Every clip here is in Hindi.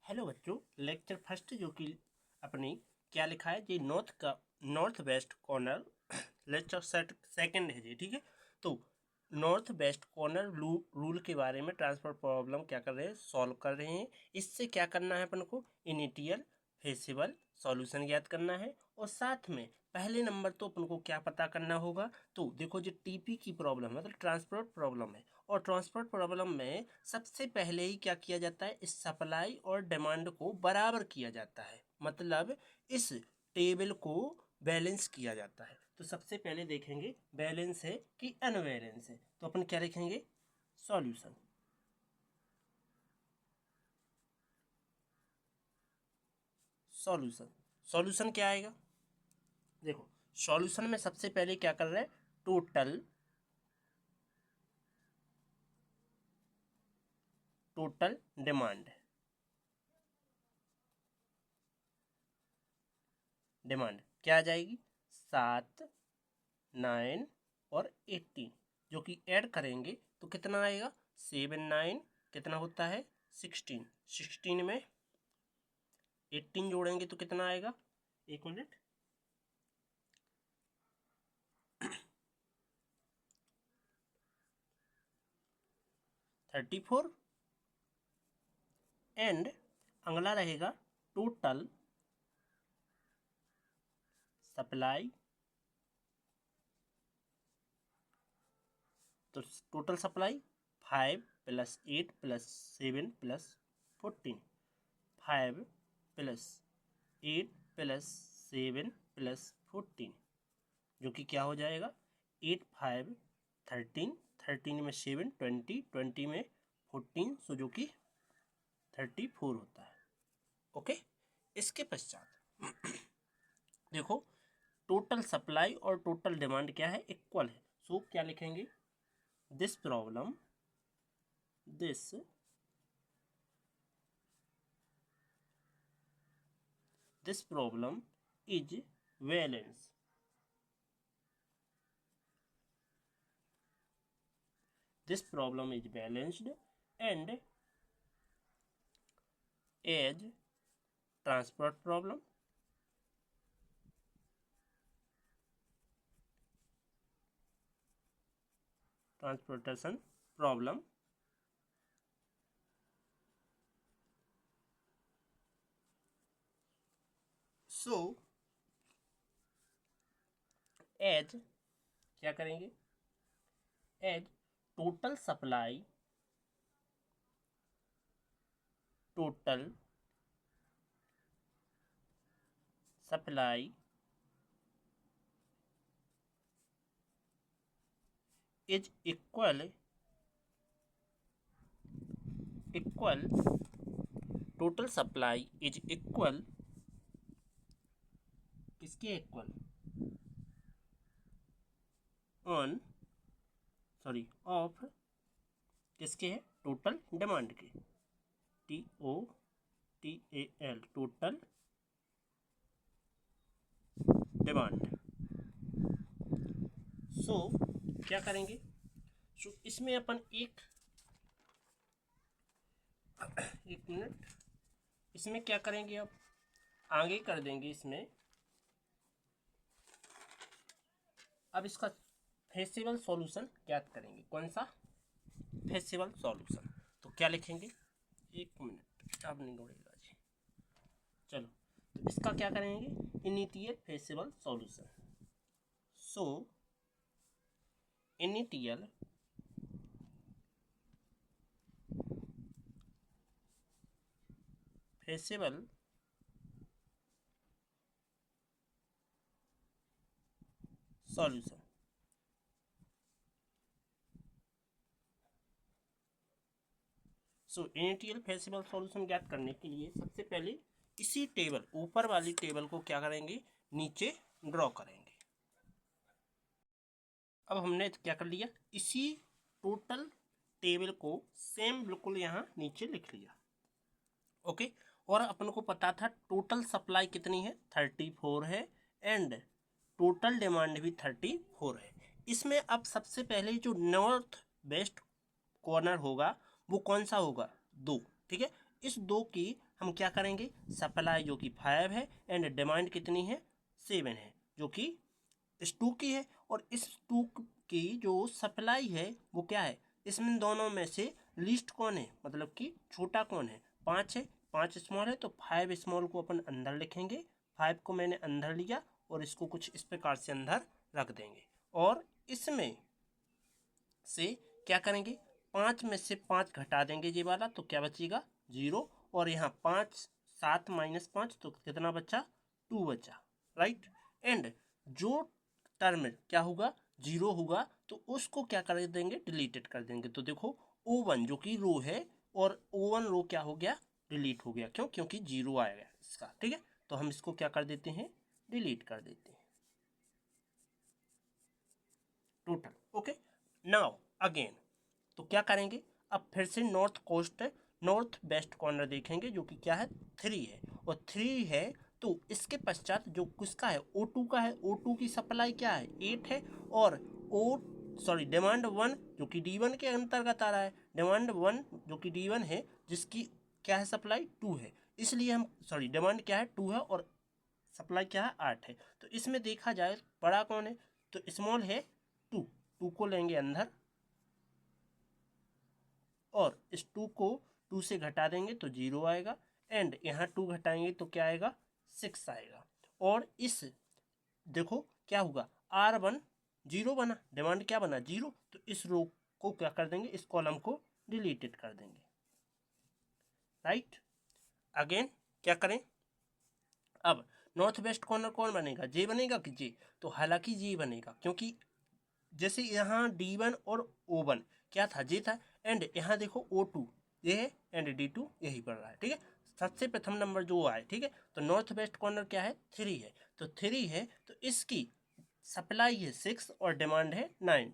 हेलो बच्चों, लेक्चर फर्स्ट जो कि अपनी क्या लिखा है जी, north west corner lecture second है जी। ठीक है, तो नॉर्थ वेस्ट कॉर्नर रूल के बारे में ट्रांसफर प्रॉब्लम क्या कर रहे हैं, सॉल्व कर रहे हैं। इससे क्या करना है अपन को, इनिशियल फेसिबल सॉल्यूशन ज्ञात करना है। और साथ में पहले नंबर तो अपन को क्या पता करना होगा, तो देखो जो टीपी की प्रॉब्लम है, मतलब ट्रांसपोर्ट प्रॉब्लम है, और ट्रांसपोर्ट प्रॉब्लम में सबसे पहले ही क्या किया जाता है, इस सप्लाई और डिमांड को बराबर किया जाता है, मतलब इस टेबल को बैलेंस किया जाता है। तो सबसे पहले देखेंगे बैलेंस है कि अनबैलेंस है, तो अपन क्या लिखेंगे, सॉल्यूशन। सॉल्यूशन सॉल्यूशन क्या आएगा, देखो सॉल्यूशन में सबसे पहले क्या कर रहे हैं, टोटल टोटल डिमांड डिमांड क्या आ जाएगी, 7, 9 और 18, जो कि ऐड करेंगे तो कितना आएगा, 7, 9 कितना होता है, 16, 16 में 18 जोड़ेंगे तो कितना आएगा, एक मिनट, 34। एंड अगला रहेगा टोटल सप्लाई, तो टोटल सप्लाई 5 + 8 + 7 + 14, 5 + 8 + 7 + 14, जो कि क्या हो जाएगा, 8, 5, 13, 13 में 7, 20, 20 में 14, सो जो कि 34 होता है। ओके, इसके पश्चात देखो टोटल सप्लाई और टोटल डिमांड क्या है, इक्वल है। सो क्या लिखेंगे, this problem this problem is balance, this problem is balanced and as transport problem, transportation problem, so as क्या करेंगे, as total supply total supply is equal total supply is equal, किसके इक्वल, ऑन सॉरी ऑफ किसके है, टोटल डिमांड के, TOTAL टोटल डिमांड। सो क्या करेंगे, सो इसमें अपन एक मिनट, इसमें क्या करेंगे, अब आगे कर देंगे इसमें, अब इसका फेसिबल सॉल्यूशन ज्ञात करेंगे, कौन सा, फेसिबल सॉल्यूशन। तो क्या लिखेंगे, एक मिनट किताब नहीं उड़ेगा जी, चलो, तो इसका क्या करेंगे, initial feasible solution. So initial feasible solution, so initial feasible solution ज्ञात करने के लिए सबसे पहले इसी टेबल, ऊपर वाली टेबल को क्या करेंगे, नीचे ड्रॉ करेंगे। अब हमने क्या कर लिया, इसी टोटल टेबल को सेम बिल्कुल यहाँ नीचे लिख लिया। ओके, और अपन को पता था टोटल सप्लाई कितनी है, 34 है, एंड टोटल डिमांड भी 34 है। इसमें अब सबसे पहले जो नॉर्थ वेस्ट कॉर्नर होगा वो कौन सा होगा, 2, ठीक है। इस 2 की हम क्या करेंगे, सप्लाई जो कि 5 है एंड डिमांड कितनी है 7 है, जो कि स्टॉक की है। और इस स्टॉक की जो सप्लाई है वो क्या है, इसमें दोनों में से लीस्ट कौन है, मतलब कि छोटा कौन है, 5 है, 5 स्मॉल है, तो 5 स्मॉल को अपन अंदर लिखेंगे। 5 को मैंने अंदर लिया और इसको कुछ इस प्रकार से अंदर रख देंगे। और इसमें से क्या करेंगे, 5 में से 5 घटा देंगे ये वाला, तो क्या बचेगा 0। और यहाँ 5 7 माइनस 5 तो कितना बचा 2 बचा, राइट। एंड जो टर्म क्या होगा 0 होगा तो उसको क्या कर देंगे, डिलीटेड कर देंगे। तो देखो O1 जो कि रो है और O1 रो क्या हो गया, डिलीट हो गया। क्यों, क्योंकि 0 आएगा इसका, ठीक है। तो हम इसको क्या कर देते हैं, डिलीट कर देते हैं टोटल। ओके, नाउ अगेन तो क्या करेंगे, अब फिर से north coast north west corner देखेंगे जो कि क्या है 3 है, और 3 है तो इसके पश्चात जो किसका है O2 का है, O2 की सप्लाई क्या है 8 है, और डिमांड 1 जो कि D1 के अंतर्गत आ रहा है, डिमांड 1 जो कि D1 है जिसकी क्या है सप्लाई 2 है, इसलिए हम डिमांड क्या है 2 है और सप्लाई क्या है 8 है। तो इसमें देखा जाए बड़ा कौन है, तो स्मॉल है 2, 2 को लेंगे अंदर और इस 2 को 2 से घटा देंगे तो 0 आएगा, एंड यहाँ 2 घटाएंगे तो क्या आएगा 6 आएगा। और इस देखो क्या होगा R1 0 बना, डिमांड क्या बना 0, तो इस रो को क्या कर देंगे, इस कॉलम को डिलीटेड कर देंगे, राइट। अगेन क्या करें, अब नॉर्थ वेस्ट कॉर्नर कौन बनेगा, जे बनेगा कि जे, तो हालांकि जे बनेगा क्योंकि जैसे यहाँ D1 और O1 क्या था जे था, एंड यहाँ देखो O2 ये है एंड D2 यही पड़ रहा है, ठीक है। सबसे प्रथम नंबर जो आए, ठीक है। तो नॉर्थ वेस्ट कॉर्नर क्या है 3 है, तो 3 है तो इसकी सप्लाई है 6 और डिमांड है 9,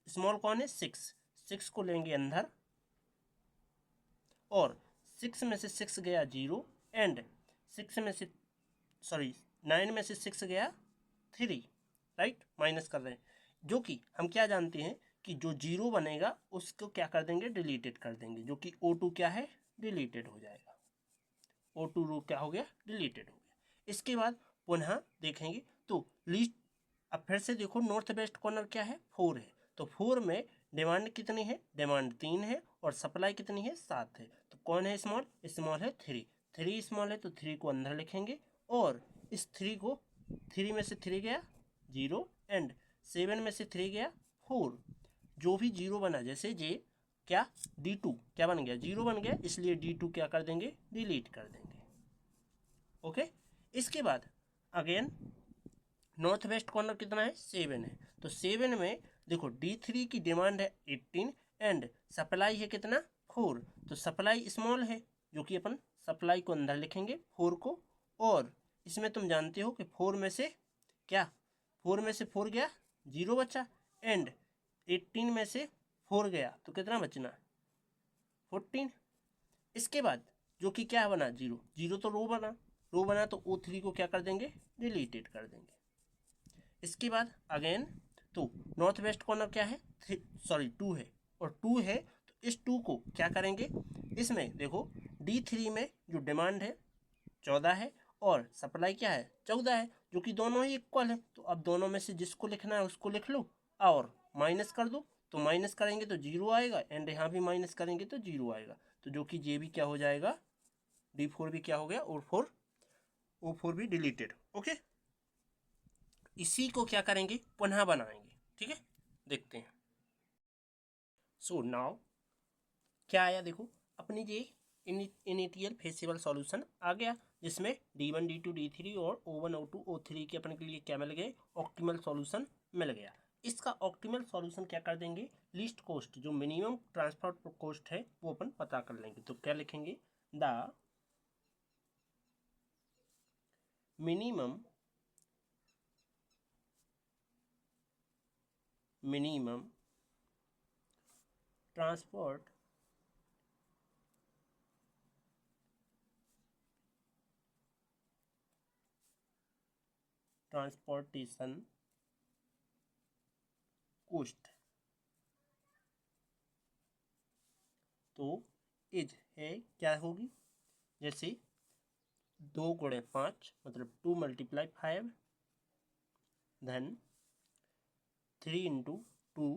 स्मॉल कौन है 6, 6 को लेंगे अंदर और 6 में से 6 गया 0, एंड 6 में से 9 में से 6 गया 3, राइट, माइनस कर रहे हैं। जो कि हम क्या जानते हैं कि जो 0 बनेगा उसको क्या कर देंगे, डिलीटेड कर देंगे, जो कि O2 क्या है डिलीटेड हो जाएगा, O2 रो क्या हो गया डिलीटेड हो गया। इसके बाद पुनः देखेंगे तो लीस्ट, अब फिर से देखो नॉर्थ वेस्ट कॉर्नर क्या है 4 है, तो 4 में डिमांड कितनी है, डिमांड 3 है और सप्लाई कितनी है 7 है, तो कौन है स्मॉल, स्मॉल है 3, 3 स्मॉल है तो 3 को अंदर लिखेंगे और इस 3 को 3 में से 3 गया 0 एंड 7 में से 3 गया 4, जो भी 0 बना जैसे जे क्या D2 क्या बन गया 0 बन गया, इसलिए D2 क्या कर देंगे डिलीट कर देंगे। ओके, इसके बाद अगेन नॉर्थ वेस्ट कॉर्नर कितना है 7 है, तो 7 में देखो D3 की डिमांड है 18 एंड सप्लाई है कितना 4, तो सप्लाई स्मॉल है जो कि अपन सप्लाई को अंदर लिखेंगे 4 को, और इसमें तुम जानते हो कि 4 में से क्या 4 में से 4 गया 0 बचा, एंड 18 में से 4 गया तो कितना बचना 14। इसके बाद जो कि क्या बना 0, 0 तो रो बना तो O3 को क्या कर देंगे डिलीटेड कर देंगे। इसके बाद अगेन तो नॉर्थ वेस्ट कॉर्नर क्या है 2 है, और 2 है तो इस 2 को क्या करेंगे, इसमें देखो D3 में जो डिमांड है 14 है और सप्लाई क्या है 14 है, जो कि दोनों ही इक्वल है, तो अब दोनों में से जिसको लिखना है उसको लिख लो और माइनस कर दो, तो माइनस करेंगे तो 0 आएगा एंड यहाँ भी माइनस करेंगे तो 0 आएगा, तो जो कि जे भी क्या हो जाएगा D4 भी क्या हो गया और O4 भी डिलीटेड। ओके, इसी को क्या करेंगे पुनः बनाएंगे, ठीक है, देखते हैं। सो नाउ क्या आया देखो अपनी ये इनिटियल फेसिबल सॉल्यूशन आ गया, जिसमें D1 D2 D3 और O1 O2 O3 के अपने के लिए क्या मिल गए ऑप्टिमल सॉल्यूशन मिल गया। इसका ऑप्टिमल सॉल्यूशन क्या कर देंगे, लीस्ट कॉस्ट जो मिनिमम ट्रांसपोर्ट कॉस्ट है वो अपन पता कर लेंगे, तो क्या लिखेंगे the minimum transport transportation cost, तो इज है क्या होगी जैसे 2 × 5 मतलब 2 × 5, then 3 × 2,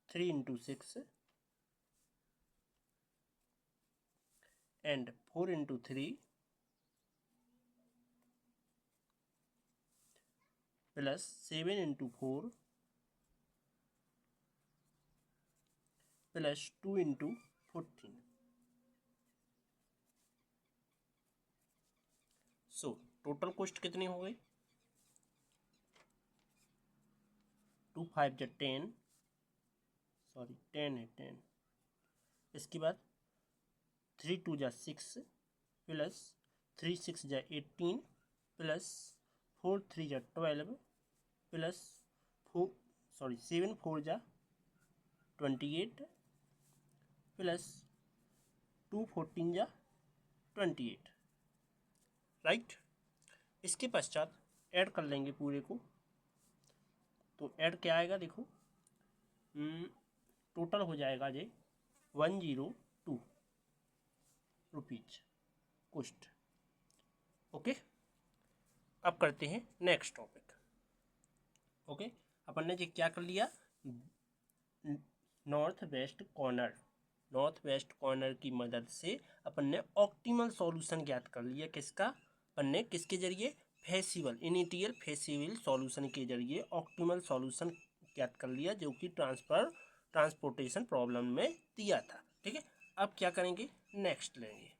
3 × 6 and 4 × 3 plus 7 × 4 plus 2 × 14. So total cost कितनी हो गई? 2 5 जा 10, सॉरी 10 है 10। इसके बाद 3 2 जा 6 प्लस 3 6 जा 18 प्लस 4 3 जा 12 प्लस 7 4 जा 28 प्लस 2 14 जा 28, राइट। इसके पश्चात ऐड कर लेंगे पूरे को। तो ऐड क्या आएगा देखो, टोटल हो जाएगा जे 102 रुपीज कॉस्ट। ओके, अब करते हैं नेक्स्ट टॉपिक। ओके, अपन ने जी क्या कर लिया, नॉर्थ वेस्ट कॉर्नर की मदद से अपन ने ऑप्टिमल सॉल्यूशन ज्ञात कर लिया। किसका? अपन ने किसके जरिए? इनिशियल फेसिबल सॉल्यूशन के जरिए ऑप्टिमल सॉल्यूशन ज्ञात कर लिया, जो कि ट्रांसपोर्टेशन प्रॉब्लम में दिया था। ठीक है, अब क्या करेंगे, नेक्स्ट लेंगे।